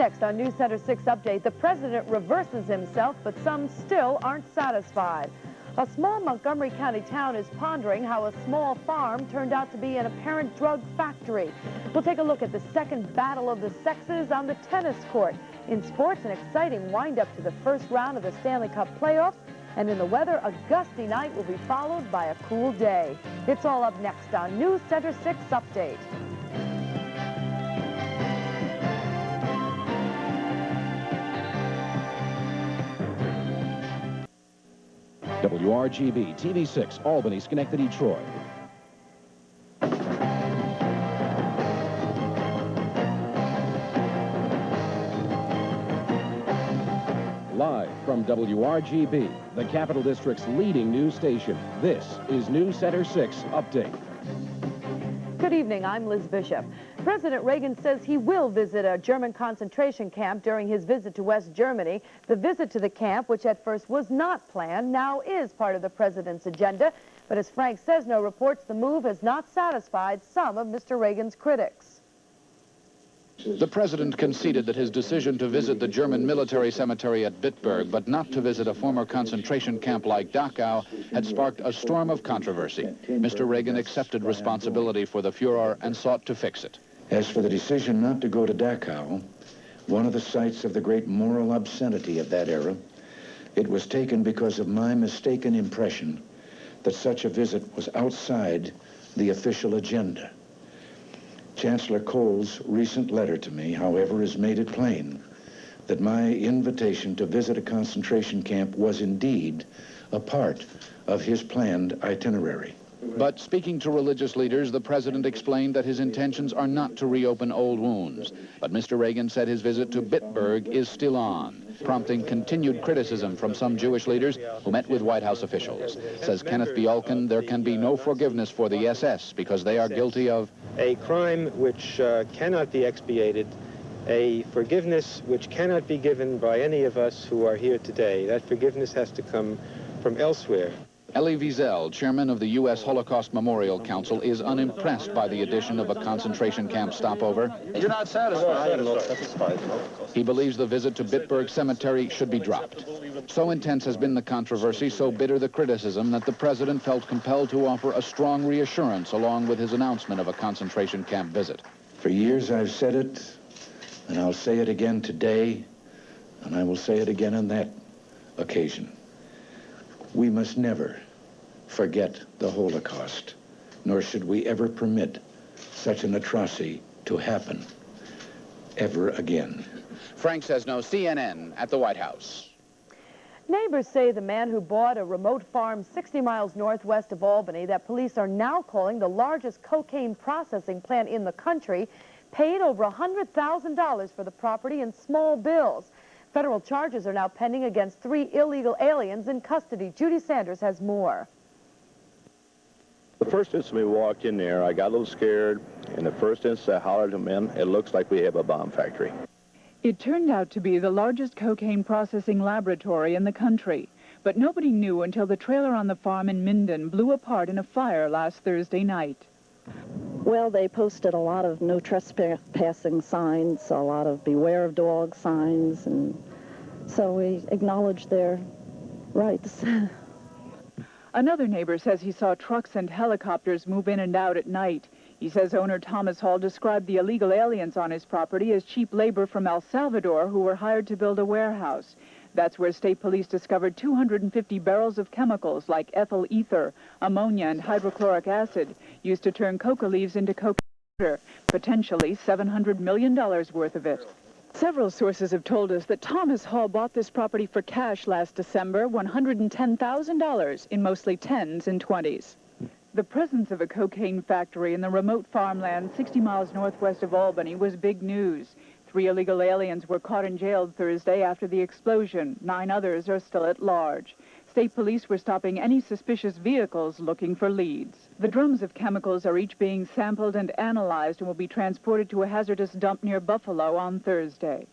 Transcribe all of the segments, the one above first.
Next on News Center 6 Update, the president reverses himself, but some still aren't satisfied. A small Montgomery County town is pondering how a small farm turned out to be an apparent drug factory. We'll take a look at the second battle of the sexes on the tennis court. In sports, an exciting wind-up to the first round of the Stanley Cup playoffs. And in the weather, a gusty night will be followed by a cool day. It's all up next on News Center 6 Update. WRGB TV 6, Albany, Schenectady, Troy. Live from WRGB, the Capital District's leading news station, this is News Center 6 Update. Good evening, I'm Liz Bishop. President Reagan says he will visit a German concentration camp during his visit to West Germany. The visit to the camp, which at first was not planned, now is part of the president's agenda. But as Frank Sesno reports, the move has not satisfied some of Mr. Reagan's critics. The president conceded that his decision to visit the German military cemetery at Bitburg, but not to visit a former concentration camp like Dachau, had sparked a storm of controversy. Mr. Reagan accepted responsibility for the Fuhrer and sought to fix it. As for the decision not to go to Dachau, one of the sites of the great moral obscenity of that era, it was taken because of my mistaken impression that such a visit was outside the official agenda. Chancellor Kohl's recent letter to me, however, has made it plain that my invitation to visit a concentration camp was indeed a part of his planned itinerary. But speaking to religious leaders, the president explained that his intentions are not to reopen old wounds. But Mr. Reagan said his visit to Bitburg is still on, prompting continued criticism from some Jewish leaders who met with White House officials. Says Kenneth Bielkin, there can be no forgiveness for the SS because they are guilty of a crime which cannot be expiated, a forgiveness which cannot be given by any of us who are here today. That forgiveness has to come from elsewhere. Elie Wiesel, chairman of the U.S. Holocaust Memorial Council, is unimpressed by the addition of a concentration camp stopover. You're not satisfied? I am not satisfied. He believes the visit to Bitburg Cemetery should be dropped. So intense has been the controversy, so bitter the criticism, that the president felt compelled to offer a strong reassurance along with his announcement of a concentration camp visit. For years I've said it, and I'll say it again today, and I will say it again on that occasion. We must never forget the Holocaust, nor should we ever permit such an atrocity to happen ever again. Frank Sesno, CNN at the White House. Neighbors say the man who bought a remote farm 60 miles northwest of Albany that police are now calling the largest cocaine processing plant in the country paid over $100,000 for the property in small bills. Federal charges are now pending against 3 illegal aliens in custody. Judy Sanders has more. The first instant we walked in there, I got a little scared, and the first instant I hollered at them, it looks like we have a bomb factory. It turned out to be the largest cocaine processing laboratory in the country, but nobody knew until the trailer on the farm in Minden blew apart in a fire last Thursday night. Well, they posted a lot of no trespassing signs, a lot of beware of dog signs, and so we acknowledged their rights. Another neighbor says he saw trucks and helicopters move in and out at night. He says owner Thomas Hall described the illegal aliens on his property as cheap labor from El Salvador who were hired to build a warehouse. That's where state police discovered 250 barrels of chemicals like ethyl ether, ammonia, and hydrochloric acid used to turn coca leaves into coca powder, potentially $700 million worth of it. Several sources have told us that Thomas Hall bought this property for cash last December, $110,000 in mostly 10s and 20s. The presence of a cocaine factory in the remote farmland 60 miles northwest of Albany was big news. 3 illegal aliens were caught and jailed Thursday after the explosion. 9 others are still at large. State police were stopping any suspicious vehicles looking for leads. The drums of chemicals are each being sampled and analyzed and will be transported to a hazardous dump near Buffalo on Thursday.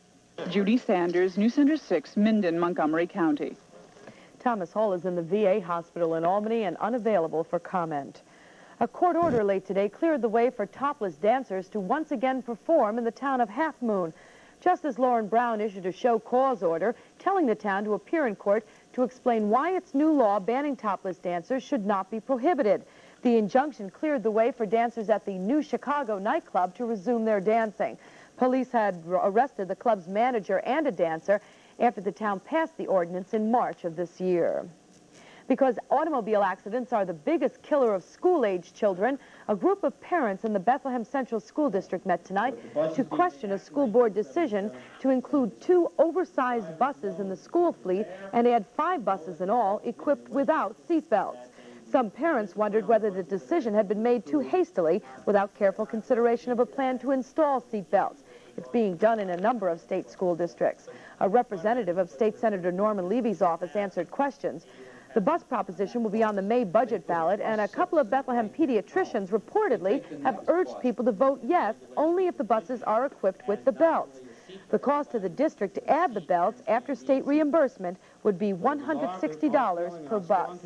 Judy Sanders, News Center 6, Minden, Montgomery County. Thomas Hall is in the VA hospital in Albany and unavailable for comment. A court order late today cleared the way for topless dancers to once again perform in the town of Half Moon. Justice Lauren Brown issued a show cause order telling the town to appear in court to explain why its new law banning topless dancers should not be prohibited. The injunction cleared the way for dancers at the New Chicago nightclub to resume their dancing. Police had arrested the club's manager and a dancer after the town passed the ordinance in March of this year. Because automobile accidents are the biggest killer of school-age children, a group of parents in the Bethlehem Central School District met tonight to question a school board decision to include 2 oversized buses in the school fleet and add 5 buses in all equipped without seatbelts. Some parents wondered whether the decision had been made too hastily without careful consideration of a plan to install seatbelts. It's being done in a number of state school districts. A representative of State Senator Norman Levy's office answered questions. The bus proposition will be on the May budget ballot, and a couple of Bethlehem pediatricians reportedly have urged people to vote yes only if the buses are equipped with the belts. The cost to the district to add the belts after state reimbursement would be $160 per bus.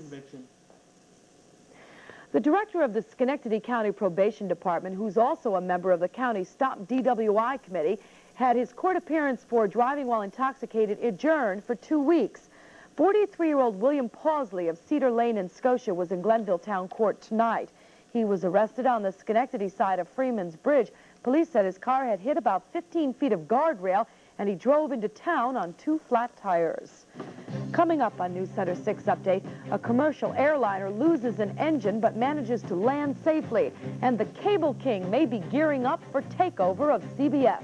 The director of the Schenectady County Probation Department, who's also a member of the county Stop DWI Committee, had his court appearance for driving while intoxicated adjourned for 2 weeks. 43-year-old William Pawsley of Cedar Lane in Scotia was in Glenville Town Court tonight. He was arrested on the Schenectady side of Freeman's Bridge. Police said his car had hit about 15 feet of guardrail, and he drove into town on 2 flat tires. Coming up on News Center 6 Update, a commercial airliner loses an engine but manages to land safely, and the Cable King may be gearing up for takeover of CBS.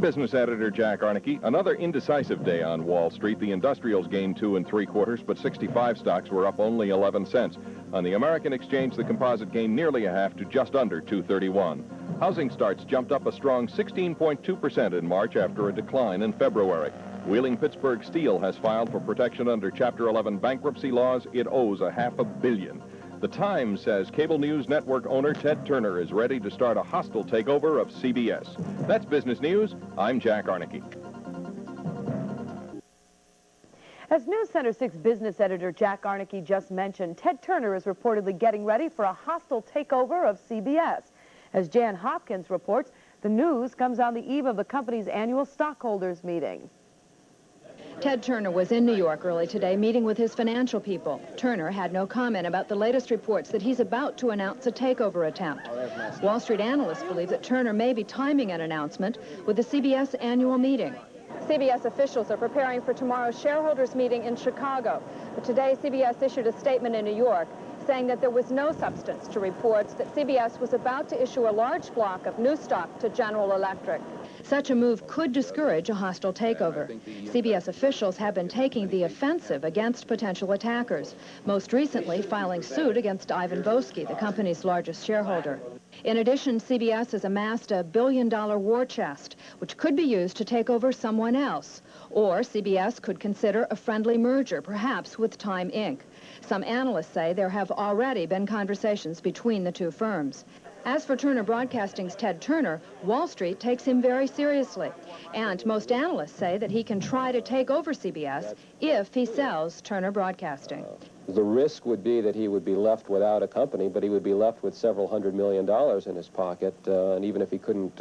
Business editor Jack Aernecke. Another indecisive day on Wall Street. The industrials gained 2 3/4, but 65 stocks were up only 11 cents. On the American exchange, the composite gained nearly a half to just under 231. Housing starts jumped up a strong 16.2% in March after a decline in February. Wheeling Pittsburgh Steel has filed for protection under Chapter 11 bankruptcy laws. It owes $500 million. The Times says cable news network owner Ted Turner is ready to start a hostile takeover of CBS. That's business news. I'm Jack Aernecke. As News Center 6 business editor Jack Aernecke just mentioned, Ted Turner is reportedly getting ready for a hostile takeover of CBS. As Jan Hopkins reports, the news comes on the eve of the company's annual stockholders meeting. Ted Turner was in New York early today meeting with his financial people. Turner had no comment about the latest reports that he's about to announce a takeover attempt. Wall Street analysts believe that Turner may be timing an announcement with the CBS annual meeting. CBS officials are preparing for tomorrow's shareholders meeting in Chicago. But today, CBS issued a statement in New York saying that there was no substance to reports that CBS was about to issue a large block of new stock to General Electric. Such a move could discourage a hostile takeover. CBS officials have been taking the offensive against potential attackers, most recently filing suit against Ivan Boesky, the company's largest shareholder. In addition, CBS has amassed a billion-dollar war chest, which could be used to take over someone else. Or CBS could consider a friendly merger, perhaps with Time Inc. Some analysts say there have already been conversations between the two firms. As for Turner Broadcasting's Ted Turner, Wall Street takes him very seriously. And most analysts say that he can try to take over CBS if he sells Turner Broadcasting. The risk would be that he would be left without a company, but he would be left with several $100 million in his pocket. And even if he couldn't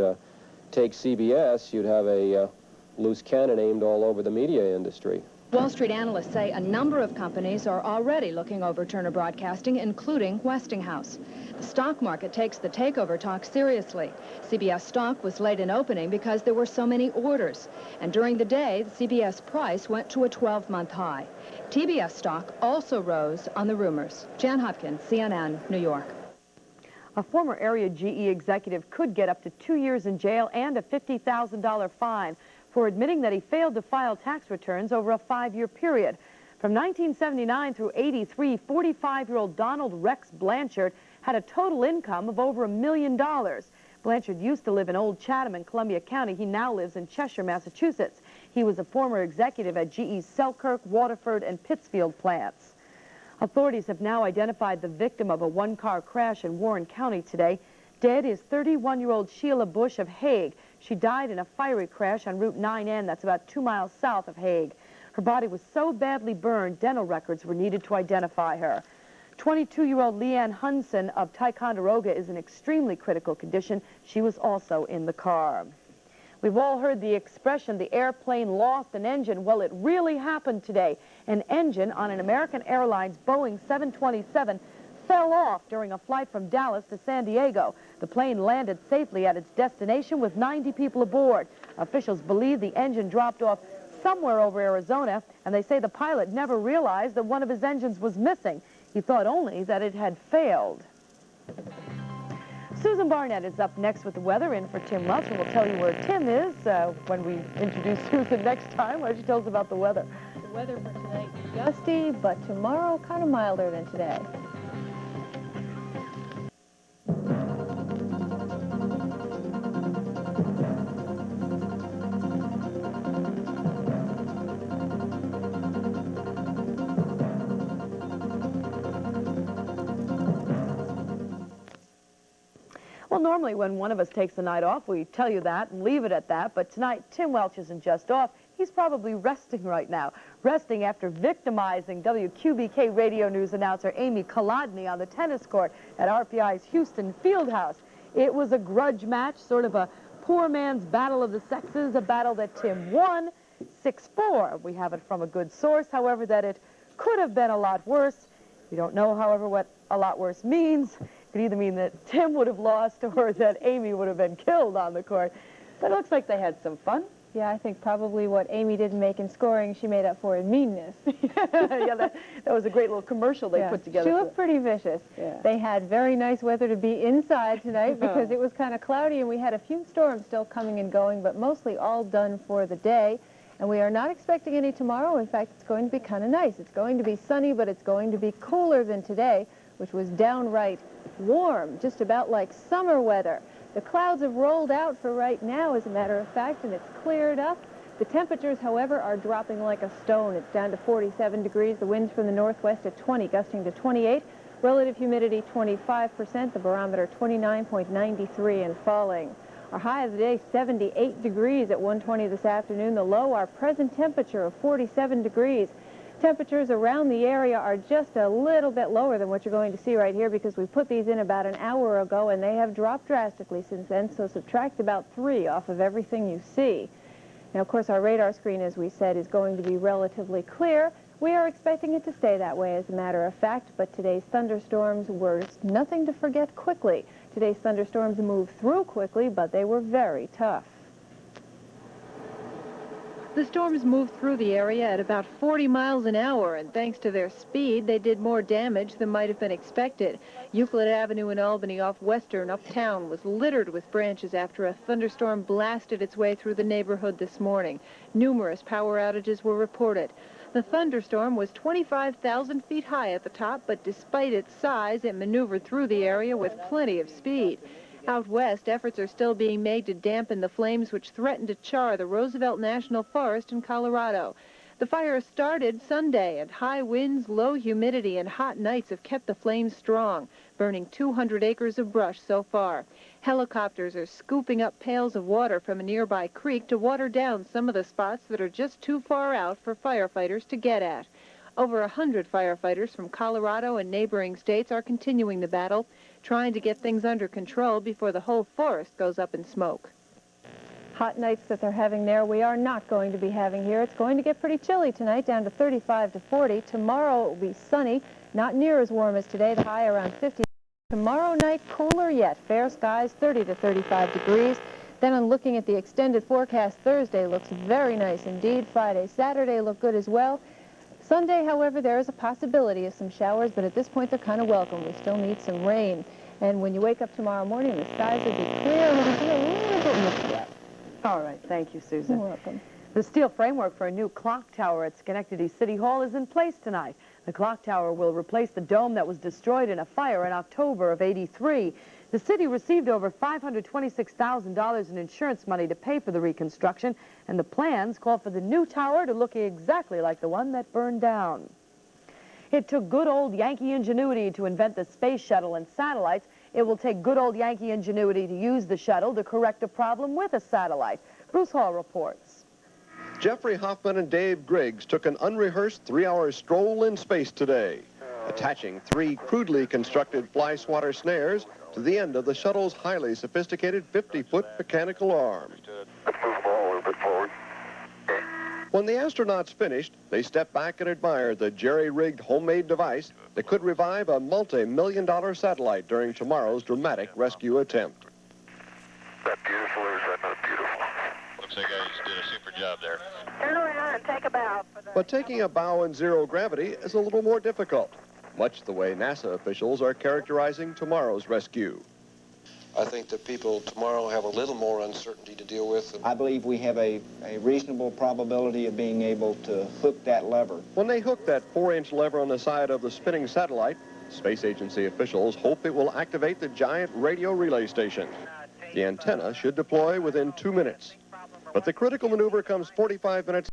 take CBS, you'd have a loose cannon aimed all over the media industry. Wall Street analysts say a number of companies are already looking over Turner Broadcasting, including Westinghouse. The stock market takes the takeover talk seriously. CBS stock was late in opening because there were so many orders. And during the day, the CBS price went to a 12-month high. TBS stock also rose on the rumors. Jan Hopkins, CNN, New York. A former area GE executive could get up to 2 years in jail and a $50,000 fine for admitting that he failed to file tax returns over a 5-year period. From 1979 through 83, 45-year-old Donald Rex Blanchard had a total income of over $1 million. Blanchard used to live in Old Chatham in Columbia County. He now lives in Cheshire, Massachusetts. He was a former executive at GE's Selkirk, Waterford, and Pittsfield plants. Authorities have now identified the victim of a one-car crash in Warren County today. Dead is 31-year-old Sheila Bush of Hague. She died in a fiery crash on Route 9N, that's about 2 miles south of Hague. Her body was so badly burned, dental records were needed to identify her. 22-year-old Leanne Hunson of Ticonderoga is in extremely critical condition. She was also in the car. We've all heard the expression, the airplane lost an engine. Well, it really happened today. An engine on an American Airlines Boeing 727 fell off during a flight from Dallas to San Diego. The plane landed safely at its destination with 90 people aboard. Officials believe the engine dropped off somewhere over Arizona, and they say the pilot never realized that one of his engines was missing. He thought only that it had failed. Susan Barnett is up next with the weather in for Tim Welch, and we'll tell you where Tim is when we introduce Susan next time. Why don't you tell us about the weather? The weather for tonight, gusty, but tomorrow kind of milder than today. Well, normally when one of us takes the night off, we tell you that and leave it at that. But tonight, Tim Welch isn't just off. He's probably resting right now. Resting after victimizing WQBK radio news announcer Amy Kolodny on the tennis court at RPI's Houston Fieldhouse. It was a grudge match, sort of a poor man's battle of the sexes, a battle that Tim won 6-4. We have it from a good source, however, that it could have been a lot worse. We don't know, however, what a lot worse means. It could either mean that Tim would have lost or that Amy would have been killed on the court. But it looks like they had some fun. Yeah, I think probably what Amy didn't make in scoring, she made up for in meanness. Yeah, that was a great little commercial they put together. She looked pretty vicious. Yeah. They had very nice weather to be inside tonight because it was kind of cloudy and we had a few storms still coming and going, but mostly all done for the day. And we are not expecting any tomorrow. In fact, it's going to be kind of nice. It's going to be sunny, but it's going to be cooler than today, which was downright warm, just about like summer weather. The clouds have rolled out for right now, as a matter of fact, and it's cleared up. The temperatures, however, are dropping like a stone. It's down to 47 degrees. The winds from the northwest at 20, gusting to 28. Relative humidity, 25%. The barometer, 29.93 and falling. Our high of the day, 78 degrees at 1:20 this afternoon. The low, our present temperature of 47 degrees. Temperatures around the area are just a little bit lower than what you're going to see right here because we put these in about an hour ago and they have dropped drastically since then, so subtract about 3 off of everything you see. Now, of course, our radar screen, as we said, is going to be relatively clear. We are expecting it to stay that way, as a matter of fact, but today's thunderstorms were nothing to forget quickly. Today's thunderstorms moved through quickly, but they were very tough. The storms moved through the area at about 40 miles an hour, and thanks to their speed, they did more damage than might have been expected. Euclid Avenue in Albany off Western uptown was littered with branches after a thunderstorm blasted its way through the neighborhood this morning. Numerous power outages were reported. The thunderstorm was 25,000 feet high at the top, but despite its size, it maneuvered through the area with plenty of speed. Out west, efforts are still being made to dampen the flames which threaten to char the Roosevelt National Forest in Colorado. The fire started Sunday, and high winds, low humidity, and hot nights have kept the flames strong, burning 200 acres of brush so far. Helicopters are scooping up pails of water from a nearby creek to water down some of the spots that are just too far out for firefighters to get at. Over 100 firefighters from Colorado and neighboring states are continuing the battle, trying to get things under control before the whole forest goes up in smoke. Hot nights that they're having there, we are not going to be having here. It's going to get pretty chilly tonight, down to 35 to 40. Tomorrow it will be sunny, not near as warm as today, the high around 50. Tomorrow night, cooler yet. Fair skies, 30 to 35 degrees. Then on looking at the extended forecast, Thursday looks very nice indeed. Friday, Saturday look good as well. Sunday, however, there is a possibility of some showers, but at this point they're kind of welcome. We still need some rain. And when you wake up tomorrow morning, the skies will be clear and it'll be a little bit more wet. All right, thank you, Susan. You're welcome. The steel framework for a new clock tower at Schenectady City Hall is in place tonight. The clock tower will replace the dome that was destroyed in a fire in October of '83. The city received over $526,000 in insurance money to pay for the reconstruction, and the plans call for the new tower to look exactly like the one that burned down. It took good old Yankee ingenuity to invent the space shuttle and satellites. It will take good old Yankee ingenuity to use the shuttle to correct a problem with a satellite. Bruce Hall reports. Jeffrey Hoffman and Dave Griggs took an unrehearsed 3-hour stroll in space today. attaching 3 crudely constructed fly swatter snares to the end of the shuttle's highly sophisticated 50-foot mechanical arm. Let's move the ball a little bit forward. When the astronauts finished, they stepped back and admired the jerry-rigged homemade device that could revive a multi-million-dollar satellite during tomorrow's dramatic rescue attempt. Is that beautiful or is that not beautiful? Looks like I just did a super job there. Turn around and take a bow. But taking a bow in zero gravity is a little more difficult, much the way NASA officials are characterizing tomorrow's rescue. I think that people tomorrow have a little more uncertainty to deal with. I believe we have a reasonable probability of being able to hook that lever. When they hook that 4-inch lever on the side of the spinning satellite, space agency officials hope it will activate the giant radio relay station. The antenna should deploy within 2 minutes. But the critical maneuver comes 45 minutes